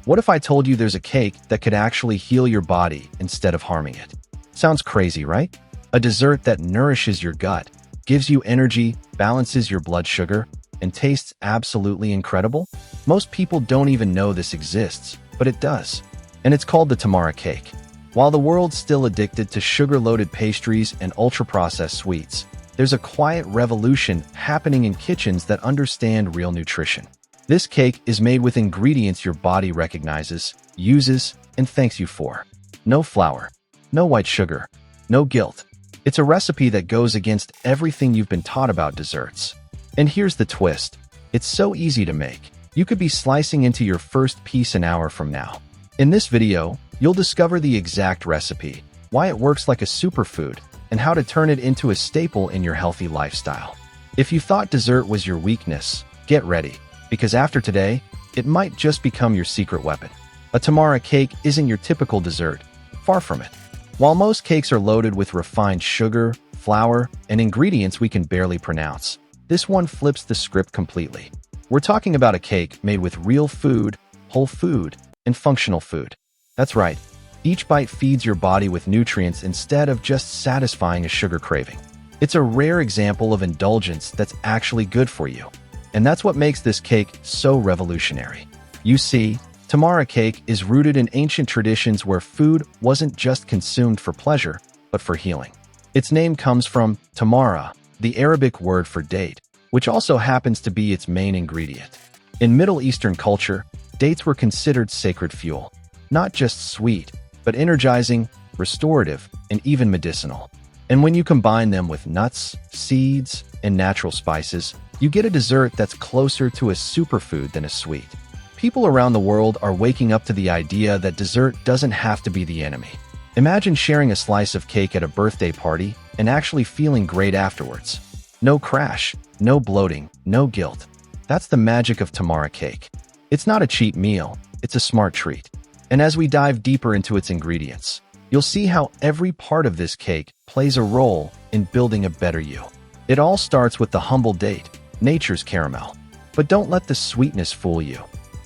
What if I told you there's a cake that could actually heal your body instead of harming it? Sounds crazy, right? A dessert that nourishes your gut, gives you energy, balances your blood sugar, and tastes absolutely incredible? Most people don't even know this exists, but it does. And it's called the Tamara Cake. While the world's still addicted to sugar-loaded pastries and ultra-processed sweets, there's a quiet revolution happening in kitchens that understand real nutrition. This cake is made with ingredients your body recognizes, uses, and thanks you for. No flour, no white sugar, no guilt. It's a recipe that goes against everything you've been taught about desserts. And here's the twist. It's so easy to make. You could be slicing into your first piece an hour from now. In this video, you'll discover the exact recipe, why it works like a superfood, and how to turn it into a staple in your healthy lifestyle. If you thought dessert was your weakness, get ready, because after today, it might just become your secret weapon. A Tamara cake isn't your typical dessert. Far from it. While most cakes are loaded with refined sugar, flour, and ingredients we can barely pronounce, this one flips the script completely. We're talking about a cake made with real food, whole food, and functional food. That's right. Each bite feeds your body with nutrients instead of just satisfying a sugar craving. It's a rare example of indulgence that's actually good for you. And that's what makes this cake so revolutionary. You see, Tamara cake is rooted in ancient traditions where food wasn't just consumed for pleasure, but for healing. Its name comes from Tamara, the Arabic word for date, which also happens to be its main ingredient. In Middle Eastern culture, dates were considered sacred fuel, not just sweet, but energizing, restorative, and even medicinal. And when you combine them with nuts, seeds, and natural spices, you get a dessert that's closer to a superfood than a sweet. People around the world are waking up to the idea that dessert doesn't have to be the enemy. Imagine sharing a slice of cake at a birthday party and actually feeling great afterwards. No crash, no bloating, no guilt. That's the magic of Tamara cake. It's not a cheap meal, it's a smart treat. And as we dive deeper into its ingredients, you'll see how every part of this cake plays a role in building a better you. It all starts with the humble date, nature's caramel. But don't let the sweetness fool you.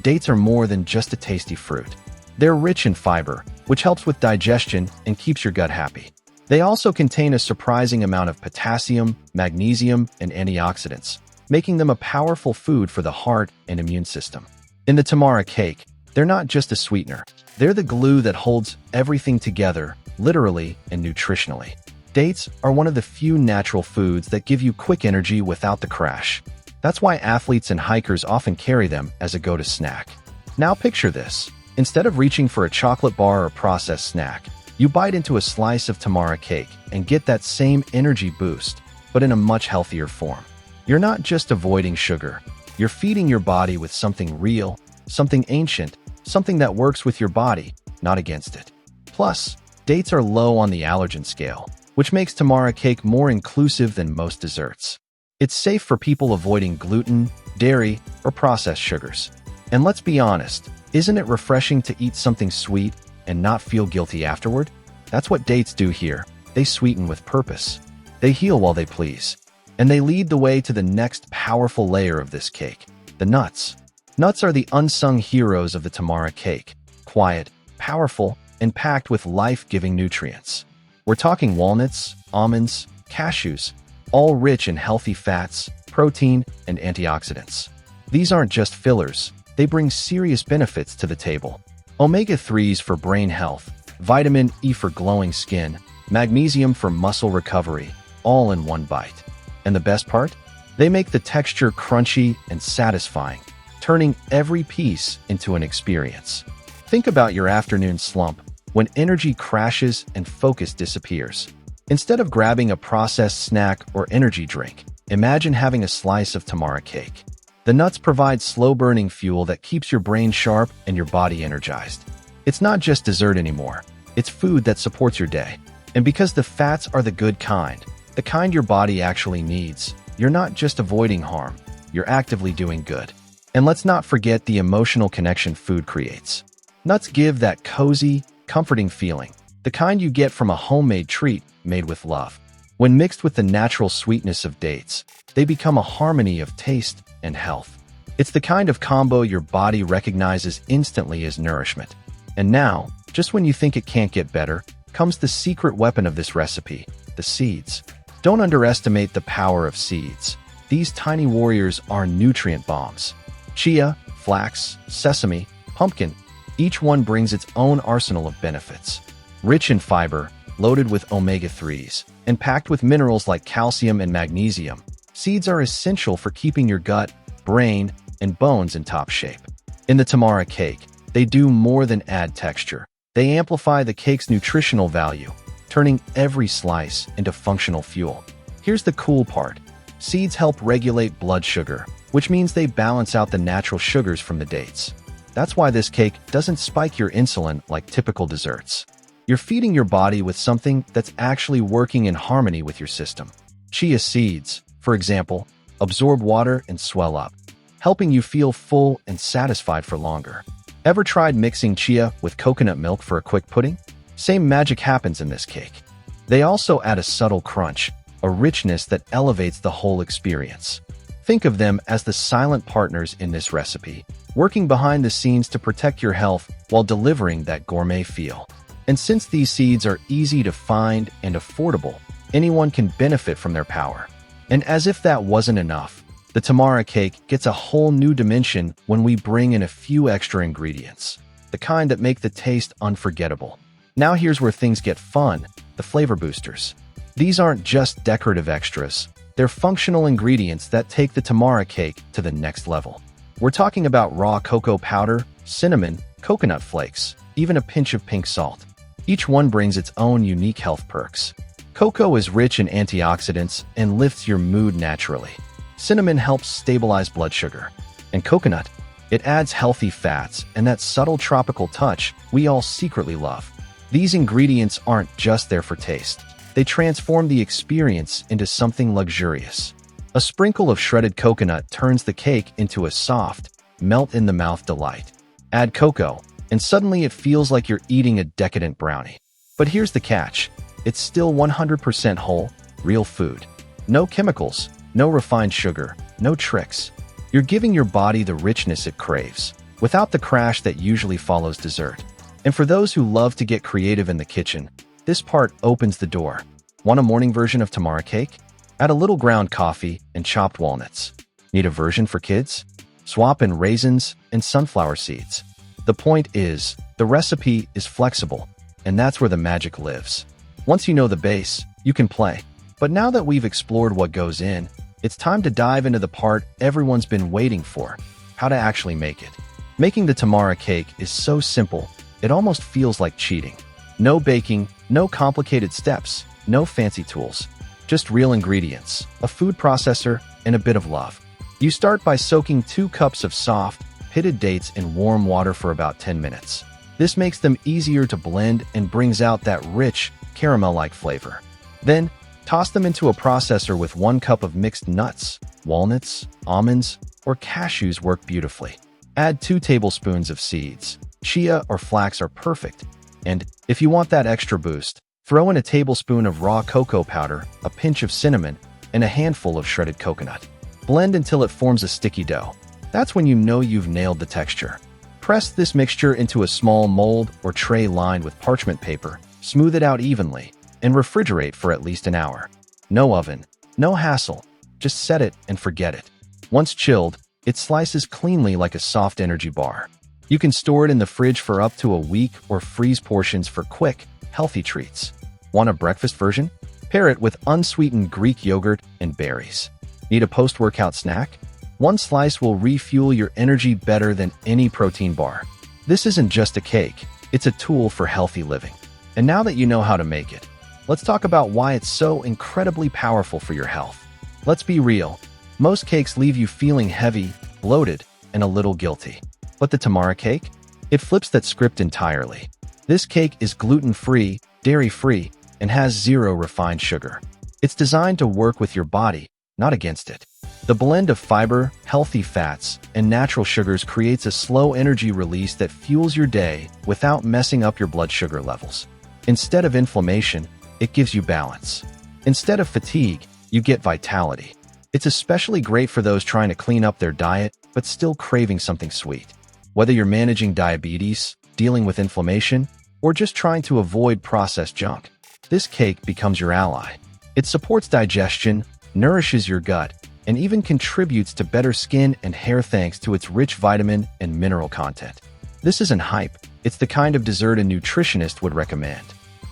Dates are more than just a tasty fruit. They're rich in fiber, which helps with digestion and keeps your gut happy. They also contain a surprising amount of potassium, magnesium, and antioxidants, making them a powerful food for the heart and immune system. In the Tamara cake, they're not just a sweetener. They're the glue that holds everything together, literally and nutritionally. Dates are one of the few natural foods that give you quick energy without the crash. That's why athletes and hikers often carry them as a go-to snack. Now picture this. Instead of reaching for a chocolate bar or processed snack, you bite into a slice of Tamara cake and get that same energy boost, but in a much healthier form. You're not just avoiding sugar. You're feeding your body with something real, something ancient, something that works with your body, not against it. Plus, dates are low on the allergen scale, which makes Tamara cake more inclusive than most desserts. It's safe for people avoiding gluten, dairy, or processed sugars. And let's be honest, isn't it refreshing to eat something sweet and not feel guilty afterward? That's what dates do here. They sweeten with purpose. They heal while they please. And they lead the way to the next powerful layer of this cake, the nuts. Nuts are the unsung heroes of the Tamara cake. Quiet, powerful, and packed with life-giving nutrients. We're talking walnuts, almonds, cashews, all rich in healthy fats, protein, and antioxidants. These aren't just fillers, they bring serious benefits to the table. Omega-3s for brain health, vitamin E for glowing skin, magnesium for muscle recovery, all in one bite. And the best part? They make the texture crunchy and satisfying, turning every piece into an experience. Think about your afternoon slump, when energy crashes and focus disappears. Instead of grabbing a processed snack or energy drink, imagine having a slice of Tamara cake. The nuts provide slow-burning fuel that keeps your brain sharp and your body energized. It's not just dessert anymore. It's food that supports your day. And because the fats are the good kind, the kind your body actually needs, you're not just avoiding harm, you're actively doing good. And let's not forget the emotional connection food creates. Nuts give that cozy, comforting feeling, the kind you get from a homemade treat made with love. When mixed with the natural sweetness of dates, they become a harmony of taste and health. It's the kind of combo your body recognizes instantly as nourishment. And now, just when you think it can't get better, comes the secret weapon of this recipe, the seeds. Don't underestimate the power of seeds. These tiny warriors are nutrient bombs. Chia, flax, sesame, pumpkin, each one brings its own arsenal of benefits. Rich in fiber, loaded with omega-3s, and packed with minerals like calcium and magnesium, seeds are essential for keeping your gut, brain, and bones in top shape. In the Tamara cake, they do more than add texture. They amplify the cake's nutritional value, turning every slice into functional fuel. Here's the cool part. Seeds help regulate blood sugar, which means they balance out the natural sugars from the dates. That's why this cake doesn't spike your insulin like typical desserts. You're feeding your body with something that's actually working in harmony with your system. Chia seeds, for example, absorb water and swell up, helping you feel full and satisfied for longer. Ever tried mixing chia with coconut milk for a quick pudding? Same magic happens in this cake. They also add a subtle crunch, a richness that elevates the whole experience. Think of them as the silent partners in this recipe, working behind the scenes to protect your health while delivering that gourmet feel. And since these seeds are easy to find and affordable, anyone can benefit from their power. And as if that wasn't enough, the Tamara cake gets a whole new dimension when we bring in a few extra ingredients, the kind that make the taste unforgettable. Now here's where things get fun, the flavor boosters. These aren't just decorative extras, they're functional ingredients that take the Tamara cake to the next level. We're talking about raw cocoa powder, cinnamon, coconut flakes, even a pinch of pink salt. Each one brings its own unique health perks. Cocoa is rich in antioxidants and lifts your mood naturally. Cinnamon helps stabilize blood sugar. And coconut, it adds healthy fats and that subtle tropical touch we all secretly love. These ingredients aren't just there for taste. They transform the experience into something luxurious. A sprinkle of shredded coconut turns the cake into a soft, melt-in-the-mouth delight. Add cocoa, and suddenly it feels like you're eating a decadent brownie. But here's the catch. It's still 100% whole, real food. No chemicals, no refined sugar, no tricks. You're giving your body the richness it craves, without the crash that usually follows dessert. And for those who love to get creative in the kitchen, this part opens the door. Want a morning version of Tamara cake? Add a little ground coffee and chopped walnuts. Need a version for kids? Swap in raisins and sunflower seeds. The point is, the recipe is flexible, and that's where the magic lives. Once you know the base, you can play. But now that we've explored what goes in, it's time to dive into the part everyone's been waiting for, how to actually make it. Making the Tamara cake is so simple, it almost feels like cheating. No baking, no complicated steps, no fancy tools. Just real ingredients, a food processor, and a bit of love. You start by soaking 2 cups of soft, pitted dates in warm water for about 10 minutes. This makes them easier to blend and brings out that rich, caramel-like flavor. Then, toss them into a processor with 1 cup of mixed nuts, walnuts, almonds, or cashews work beautifully. Add 2 tablespoons of seeds. Chia or flax are perfect. And if you want that extra boost, throw in a tablespoon of raw cocoa powder, a pinch of cinnamon, and a handful of shredded coconut. Blend until it forms a sticky dough. That's when you know you've nailed the texture. Press this mixture into a small mold or tray lined with parchment paper, smooth it out evenly, and refrigerate for at least an hour. No oven, no hassle, just set it and forget it. Once chilled, it slices cleanly like a soft energy bar. You can store it in the fridge for up to a week or freeze portions for quick, healthy treats. Want a breakfast version? Pair it with unsweetened Greek yogurt and berries. Need a post-workout snack? 1 slice will refuel your energy better than any protein bar. This isn't just a cake, it's a tool for healthy living. And now that you know how to make it, let's talk about why it's so incredibly powerful for your health. Let's be real. Most cakes leave you feeling heavy, bloated, and a little guilty. But the Tamara cake? It flips that script entirely. This cake is gluten-free, dairy-free, and has 0 refined sugar. It's designed to work with your body, not against it. The blend of fiber, healthy fats, and natural sugars creates a slow energy release that fuels your day without messing up your blood sugar levels. Instead of inflammation, it gives you balance. Instead of fatigue, you get vitality. It's especially great for those trying to clean up their diet, but still craving something sweet. Whether you're managing diabetes, dealing with inflammation, or just trying to avoid processed junk, this cake becomes your ally. It supports digestion, nourishes your gut, and even contributes to better skin and hair thanks to its rich vitamin and mineral content. This isn't hype, it's the kind of dessert a nutritionist would recommend.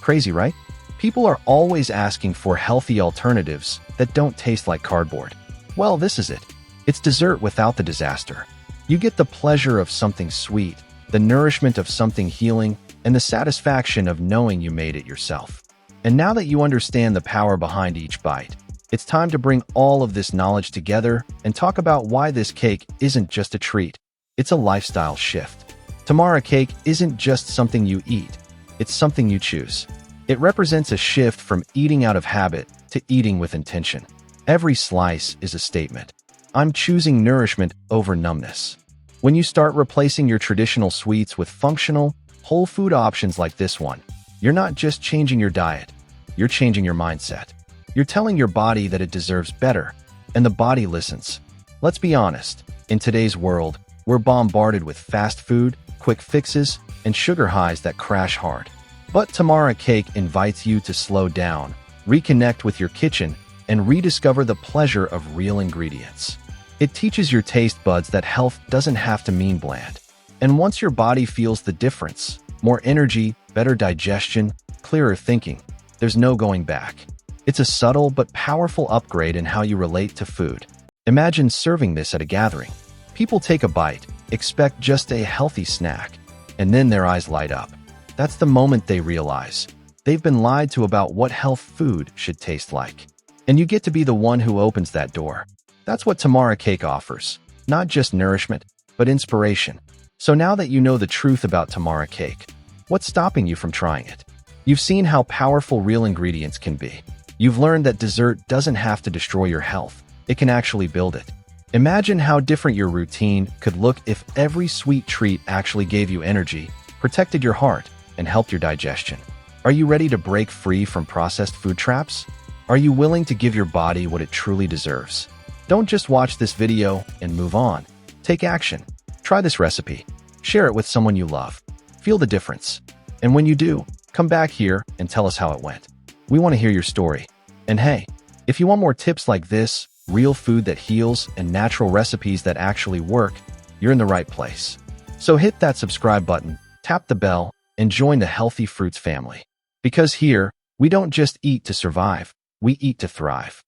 Crazy, right? People are always asking for healthy alternatives that don't taste like cardboard. Well, this is it. It's dessert without the disaster. You get the pleasure of something sweet, the nourishment of something healing, and the satisfaction of knowing you made it yourself. And now that you understand the power behind each bite, it's time to bring all of this knowledge together and talk about why this cake isn't just a treat. It's a lifestyle shift. Tamara Cake isn't just something you eat. It's something you choose. It represents a shift from eating out of habit to eating with intention. Every slice is a statement. I'm choosing nourishment over numbness. When you start replacing your traditional sweets with functional, whole food options like this one, you're not just changing your diet, you're changing your mindset. You're telling your body that it deserves better, and the body listens. Let's be honest, in today's world, we're bombarded with fast food, quick fixes, and sugar highs that crash hard. But Tamara Cake invites you to slow down, reconnect with your kitchen, and rediscover the pleasure of real ingredients. It teaches your taste buds that health doesn't have to mean bland. And once your body feels the difference, more energy, better digestion, clearer thinking, there's no going back. It's a subtle but powerful upgrade in how you relate to food. Imagine serving this at a gathering. People take a bite, expect just a healthy snack, and then their eyes light up. That's the moment they realize they've been lied to about what health food should taste like. And you get to be the one who opens that door. That's what Tamara Cake offers. Not just nourishment, but inspiration. So now that you know the truth about Tamara Cake, what's stopping you from trying it? You've seen how powerful real ingredients can be. You've learned that dessert doesn't have to destroy your health. It can actually build it. Imagine how different your routine could look if every sweet treat actually gave you energy, protected your heart, and helped your digestion. Are you ready to break free from processed food traps? Are you willing to give your body what it truly deserves? Don't just watch this video and move on. Take action. Try this recipe. Share it with someone you love. Feel the difference. And when you do, come back here and tell us how it went. We want to hear your story. And hey, if you want more tips like this, real food that heals, and natural recipes that actually work, you're in the right place. So hit that subscribe button, tap the bell, and join the Healthy Fruits family. Because here, we don't just eat to survive, we eat to thrive.